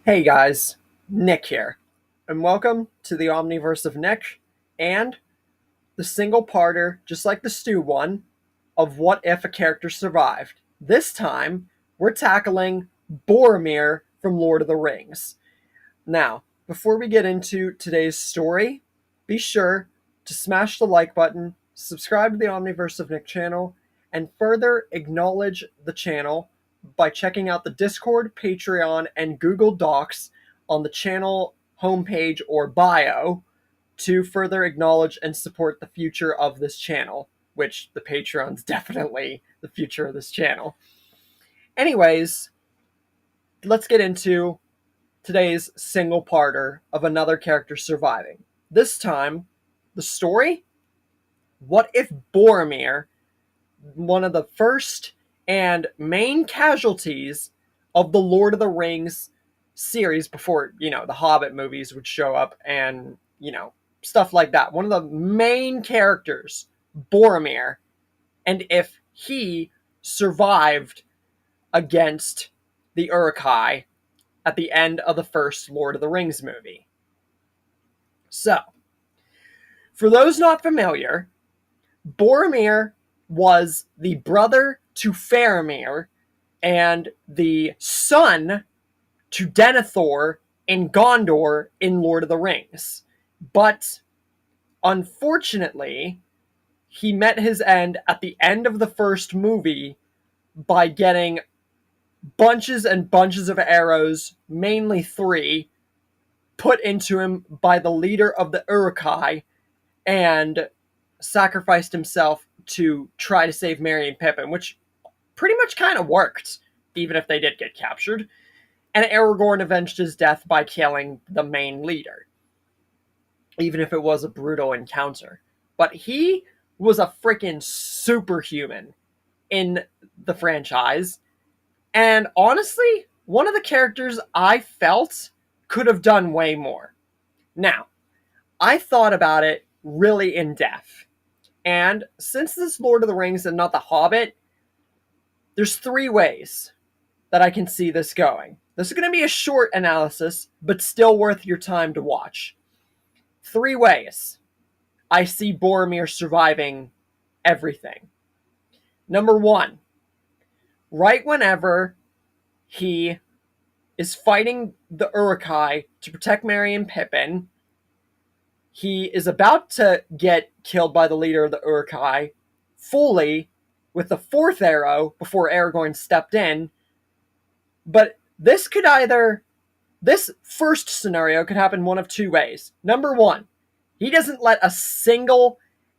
Hey guys, Nick here, and welcome to the omniverse of Nick and the single parter, just like the Stew one, of what if a character survived. This time, we're tackling Boromir from Lord of the Rings. Now, before we get into today's story, be sure to smash the like button, subscribe to the Omniverse of Nick channel, and further acknowledge the channel by checking out the Discord, Patreon, and Google Docs on the channel homepage or bio to further acknowledge and support the future of this channel, which the Patreon's definitely the future of this channel. Anyways, let's get into today's single parter of another character surviving. This time, the story: what if Boromir, one of the first and main casualties of the Lord of the Rings series before, the Hobbit movies would show up and, stuff like that. One of the main characters, Boromir, and if he survived against the Uruk-hai at the end of the first Lord of the Rings movie. So, for those not familiar, Boromir was the brother to Faramir and the son to Denethor in Gondor in Lord of the Rings. But, unfortunately, he met his end at the end of the first movie by getting bunches and bunches of arrows, mainly 3, put into him by the leader of the Uruk-hai, and sacrificed himself to try to save Merry and Pippin, which pretty much kind of worked, even if they did get captured. And Aragorn avenged his death by killing the main leader, even if it was a brutal encounter. But he was a freaking superhuman in the franchise, and honestly, one of the characters I felt could have done way more. Now, I thought about it really in depth. And since this is Lord of the Rings and not The Hobbit, there's 3 ways that I can see this going. This is going to be a short analysis, but still worth your time to watch. 3 ways I see Boromir surviving everything. Number 1, right whenever he is fighting the Uruk-hai to protect Merry and Pippin, he is about to get killed by the leader of the Uruk-hai fully with the 4th arrow before Aragorn stepped in. But this first scenario could happen one of 2 ways. Number 1, he doesn't let a single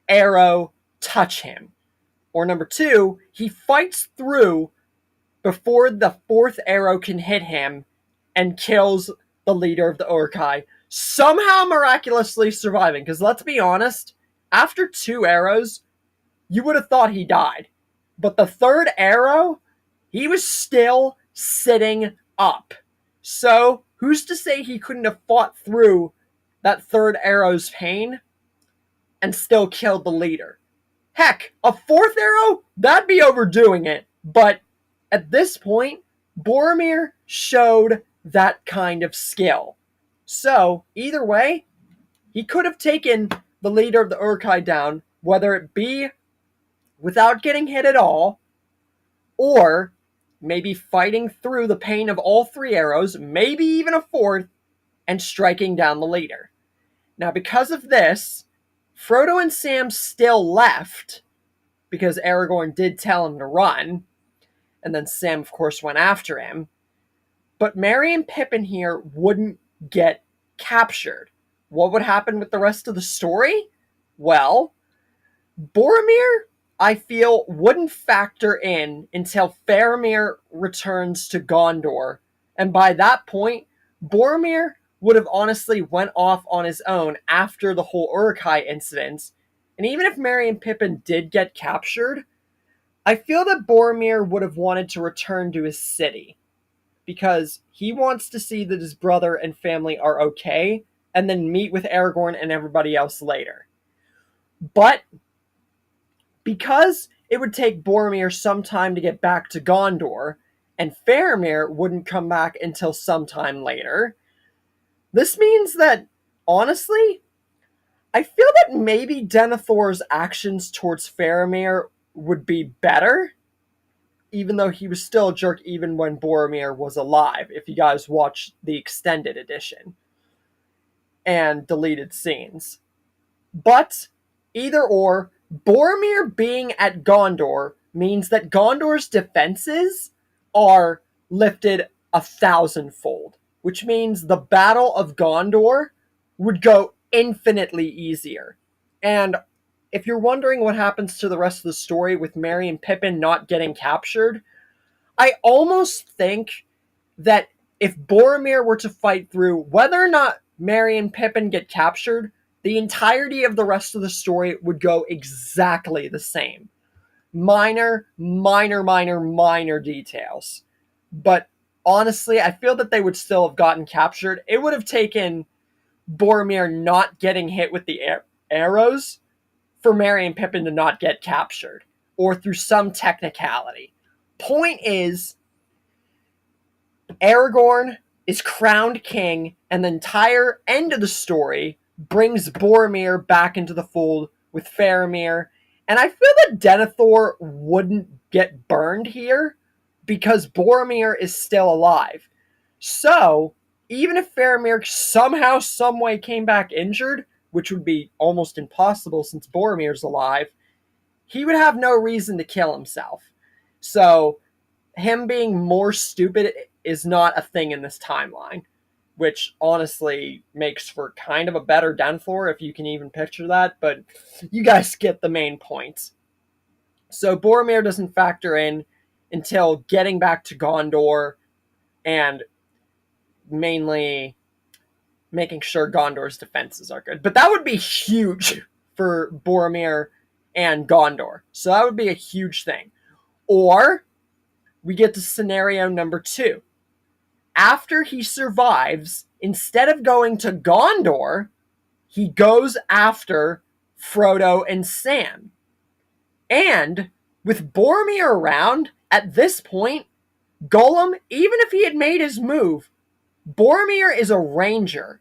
arrow touch him. Or number 2, he fights through before the 4th arrow can hit him and kills the leader of the Uruk-hai, somehow miraculously surviving. Because let's be honest, after 2 arrows, you would have thought he died. But the 3rd arrow, he was still sitting up. So, who's to say he couldn't have fought through that 3rd arrow's pain and still killed the leader? Heck, a 4th arrow? That'd be overdoing it. But at this point, Boromir showed that kind of skill. So, either way, he could have taken the leader of the Uruk-hai down, whether it be without getting hit at all, or maybe fighting through the pain of all 3 arrows, maybe even a 4th, and striking down the leader. Now, because of this, Frodo and Sam still left, because Aragorn did tell him to run, and then Sam, of course, went after him. But Merry and Pippin here wouldn't get captured. What would happen with the rest of the story? Well, Boromir, I feel, wouldn't factor in until Faramir returns to Gondor. And by that point, Boromir would have honestly went off on his own after the whole Uruk-hai incident. And even if Merry and Pippin did get captured, I feel that Boromir would have wanted to return to his city, because he wants to see that his brother and family are okay, and then meet with Aragorn and everybody else later. But because it would take Boromir some time to get back to Gondor, and Faramir wouldn't come back until sometime later. This means that, honestly, I feel that maybe Denethor's actions towards Faramir would be better, even though he was still a jerk even when Boromir was alive, if you guys watch the extended edition and deleted scenes. But, either or, Boromir being at Gondor means that Gondor's defenses are lifted 1,000-fold, which means the Battle of Gondor would go infinitely easier. And if you're wondering what happens to the rest of the story with Merry and Pippin not getting captured, I almost think that if Boromir were to fight through, whether or not Merry and Pippin get captured, the entirety of the rest of the story would go exactly the same. Minor details. But honestly, I feel that they would still have gotten captured. It would have taken Boromir not getting hit with the arrows for Merry and Pippin to not get captured, or through some technicality. Point is, Aragorn is crowned king, and the entire end of the story brings Boromir back into the fold with Faramir. And I feel that Denethor wouldn't get burned here because Boromir is still alive. So, even if Faramir somehow, someway came back injured, which would be almost impossible since Boromir's alive, he would have no reason to kill himself. So, him being more stupid is not a thing in this timeline, which honestly makes for kind of a better Denethor, if you can even picture that, but you guys get the main point. So Boromir doesn't factor in until getting back to Gondor and mainly making sure Gondor's defenses are good. But that would be huge for Boromir and Gondor. So that would be a huge thing. Or we get to scenario number 2. After he survives, instead of going to Gondor, he goes after Frodo and Sam. And with Boromir around, at this point, Gollum, even if he had made his move, Boromir is a ranger.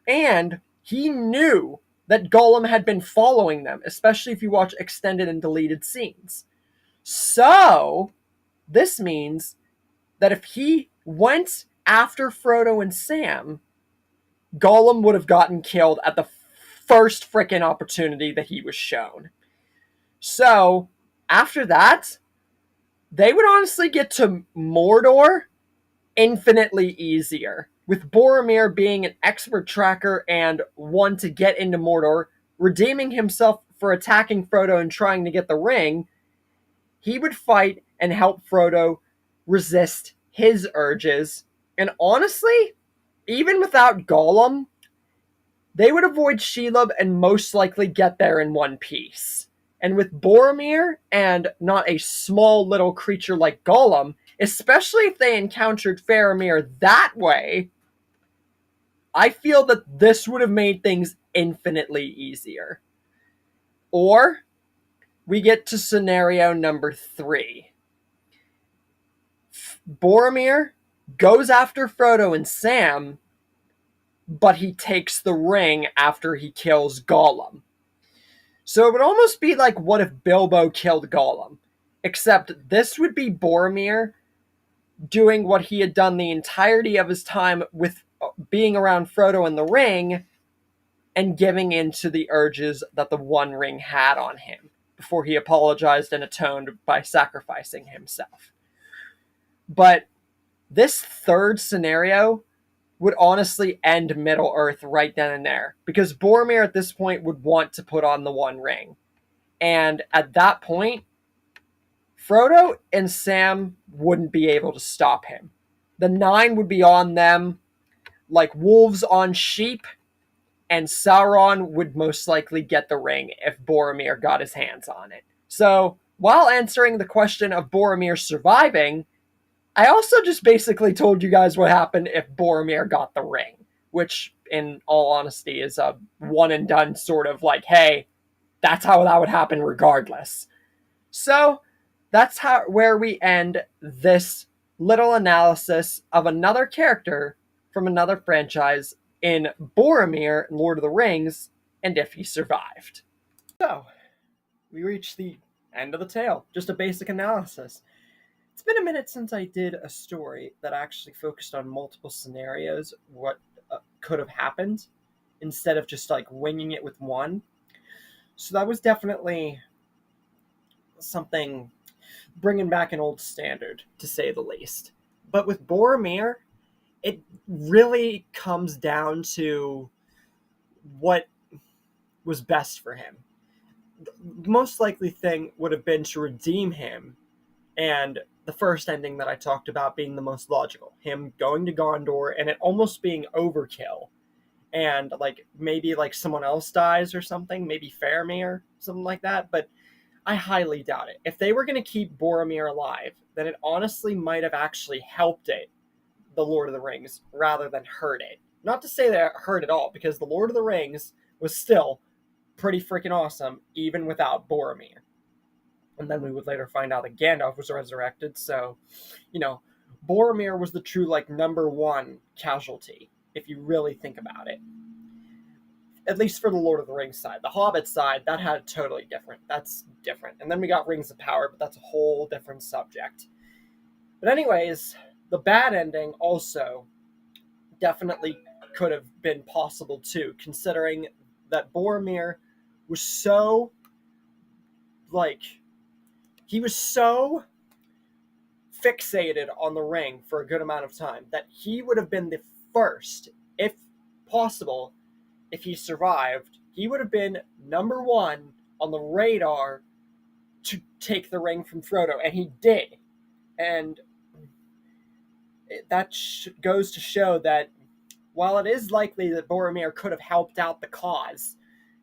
And he knew that Gollum had been following them, especially if you watch extended and deleted scenes. So, this means that if he went after Frodo and Sam, Gollum would have gotten killed at the first frickin' opportunity that he was shown. So, after that, they would honestly get to Mordor infinitely easier. With Boromir being an expert tracker and one to get into Mordor, redeeming himself for attacking Frodo and trying to get the ring, he would fight and help Frodo resist his urges. And honestly, even without Gollum, they would avoid Shelob and most likely get there in one piece. And with Boromir and not a small little creature like Gollum, especially if they encountered Faramir that way, I feel that this would have made things infinitely easier. Or we get to scenario number 3. Boromir goes after Frodo and Sam, but he takes the ring after he kills Gollum. So it would almost be like what if Bilbo killed Gollum, except this would be Boromir doing what he had done the entirety of his time with being around Frodo and the ring and giving in to the urges that the One Ring had on him before he apologized and atoned by sacrificing himself. But this third scenario would honestly end Middle-earth right then and there, because Boromir at this point would want to put on the One Ring. And at that point, Frodo and Sam wouldn't be able to stop him. The Nine would be on them like wolves on sheep, and Sauron would most likely get the ring if Boromir got his hands on it. So, while answering the question of Boromir surviving, I also just basically told you guys what happened if Boromir got the ring, which, in all honesty, is a one and done sort of like, hey, that's how that would happen regardless. So, that's where we end this little analysis of another character from another franchise in Boromir, Lord of the Rings, and if he survived. So, we reached the end of the tale. Just a basic analysis. It's been a minute since I did a story that actually focused on multiple scenarios, what could have happened, instead of just like winging it with one. So that was definitely something bringing back an old standard, to say the least. But with Boromir, it really comes down to what was best for him. The most likely thing would have been to redeem him, and the first ending that I talked about being the most logical, him going to Gondor and it almost being overkill, and like maybe like someone else dies or something, maybe Faramir, something like that. But I highly doubt it. If they were going to keep Boromir alive, then it honestly might have actually helped it, the Lord of the Rings, rather than hurt it. Not to say that it hurt at all, because the Lord of the Rings was still pretty freaking awesome, even without Boromir. And then we would later find out that Gandalf was resurrected, so, you know, Boromir was the true, like, number one casualty, if you really think about it. At least for the Lord of the Rings side. The Hobbit side, that had totally different. That's different. And then we got Rings of Power, but that's a whole different subject. But anyways, the bad ending also definitely could have been possible too, considering that Boromir was so, like, he was so fixated on the ring for a good amount of time that he would have been the first, if possible, if he survived, he would have been number one on the radar to take the ring from Frodo, and he did. And that goes to show that while it is likely that Boromir could have helped out the cause,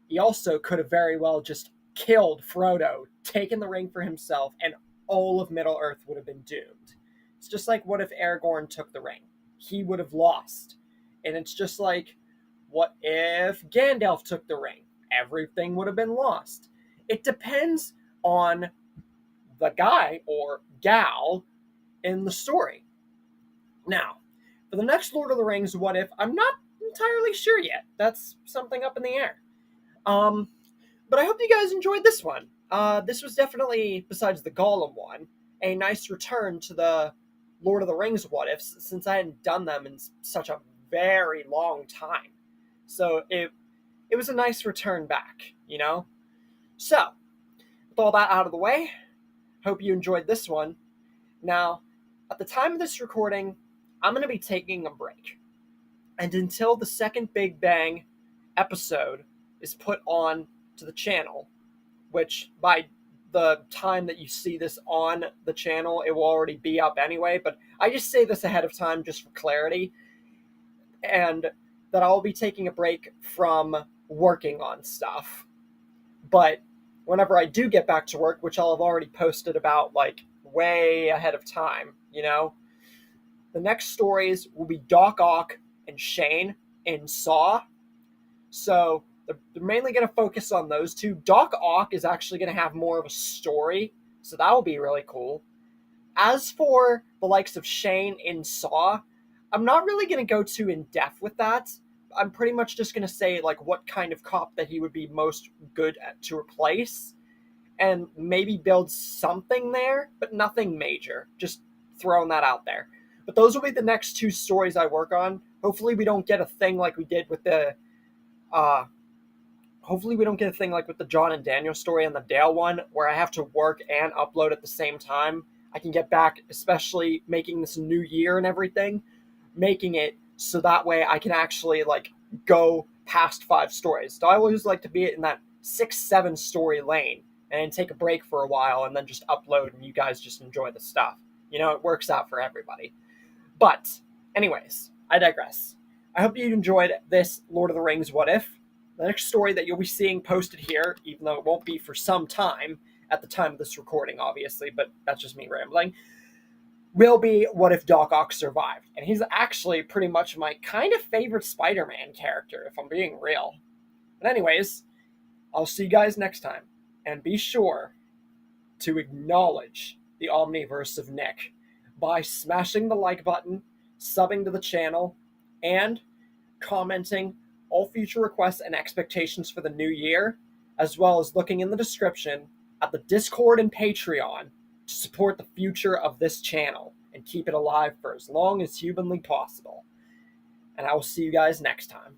he also could have very well just killed Frodo, taken the ring for himself, and all of Middle Earth would have been doomed. It's just like, what if Aragorn took the ring? He would have lost. And it's just like, what if Gandalf took the ring? Everything would have been lost. It depends on the guy or gal in the story. Now, for the next Lord of the Rings what if, I'm not entirely sure yet. That's something up in the air. But I hope you guys enjoyed this one. This was definitely, besides the Gollum one, a nice return to the Lord of the Rings what ifs, since I hadn't done them in such a very long time. So it was a nice return back, you know? So, with all that out of the way, hope you enjoyed this one. Now, at the time of this recording, I'm going to be taking a break. And until the second Big Bang episode is put on to the channel, which by the time that you see this on the channel, it will already be up anyway, but I just say this ahead of time just for clarity, and that I'll be taking a break from working on stuff. But whenever I do get back to work, which I'll have already posted about, like, way ahead of time, you know, the next stories will be Doc Ock and Shane in Saw. So they're mainly going to focus on those two. Doc Ock is actually going to have more of a story, so that will be really cool. As for the likes of Shane in Saw, I'm not really going to go too in-depth with that. I'm pretty much just going to say, like, what kind of cop that he would be most good at to replace, and maybe build something there, but nothing major. Just throwing that out there. But those will be the next two stories I work on. Hopefully we don't get a thing like we did with the John and Daniel story and the Dale one, where I have to work and upload at the same time. I can get back, especially making this new year and everything, making it so that way I can actually, like, go past 5 stories. So I always like to be in that 6-7 story lane and take a break for a while and then just upload and you guys just enjoy the stuff. You know, it works out for everybody. But anyways, I digress. I hope you enjoyed this Lord of the Rings What If. The next story that you'll be seeing posted here, even though it won't be for some time at the time of this recording, obviously, but that's just me rambling, will be What If Doc Ock Survived. And he's actually pretty much my kind of favorite Spider-Man character, if I'm being real. But anyways, I'll see you guys next time. And be sure to acknowledge the omniverse of Nick by smashing the like button, subbing to the channel, and commenting all future requests and expectations for the new year, as well as looking in the description at the Discord and Patreon to support the future of this channel and keep it alive for as long as humanly possible. And I will see you guys next time.